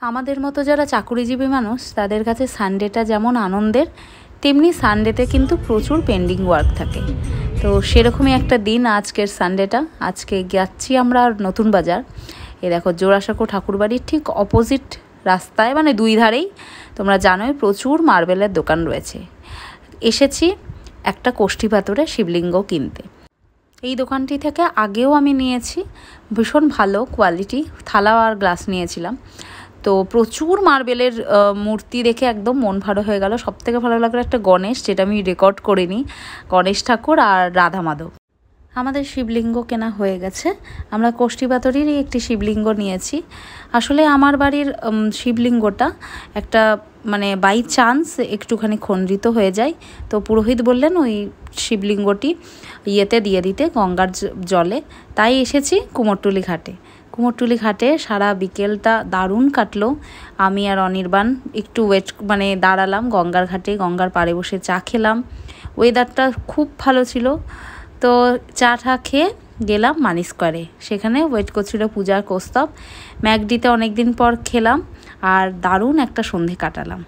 আমাদের মতো যারা চাকুরিজীবী মানুষ তাদের কাছে সানডেটা যেমন আনন্দের, তেমনি সানডেতে কিন্তু প্রচুর পেন্ডিং ওয়ার্ক থাকে। তো সেরকমই একটা দিন আজকের সানডেটা। আজকে যাচ্ছি আমরা নতুন বাজার। এ দেখো জোড়াসাঁকো ঠাকুরবাড়ির ঠিক অপোজিট রাস্তায়, মানে দুই ধারেই তোমরা জানোই প্রচুর মার্বেলের দোকান রয়েছে। এসেছি একটা কোষ্ঠী পাথরের শিবলিঙ্গ কিনতে। এই দোকানটি থেকে আগেও আমি নিয়েছি, ভীষণ ভালো কোয়ালিটি থালা আর গ্লাস নিয়েছিলাম। তো প্রচুর মার্বেলের মূর্তি দেখে একদম মন ভালো হয়ে গেল। সবথেকে ভালো লাগলো একটা গণেশ, যেটা আমি রেকর্ড করিনি, গণেশ ঠাকুর আর রাধা মাধব। আমাদের শিবলিঙ্গ কেনা হয়ে গেছে। আমরা কোষ্ঠী পাথরেরই একটি শিবলিঙ্গ নিয়েছি। আসলে আমার বাড়ির শিবলিঙ্গটা একটা মানে বাই চান্স একটুখানি খণ্ডিত হয়ে যায়। তো পুরোহিত বললেন ওই শিবলিঙ্গটি ইয়েতে দিয়ে দিতে, গঙ্গার জলে। তাই এসেছি কুমোরটুলি ঘাটে। কুমোরটুলি ঘাটে সারা বিকেলটা দারুণ কাটলো। আমি আর অনির্বাণ একটু দাঁড়ালাম গঙ্গার ঘাটে, গঙ্গার পাড়ে বসে চা খেলাম। ওয়েদারটা খুব ভালো ছিল। তো চা খেয়ে গেলাম মানি স্কোয়ারে। সেখানে ওয়েট করছিল পূজার কৌস্তব। ম্যাকডিতে অনেক দিন পর খেলাম আর দারুণ একটা সন্ধে কাটালাম।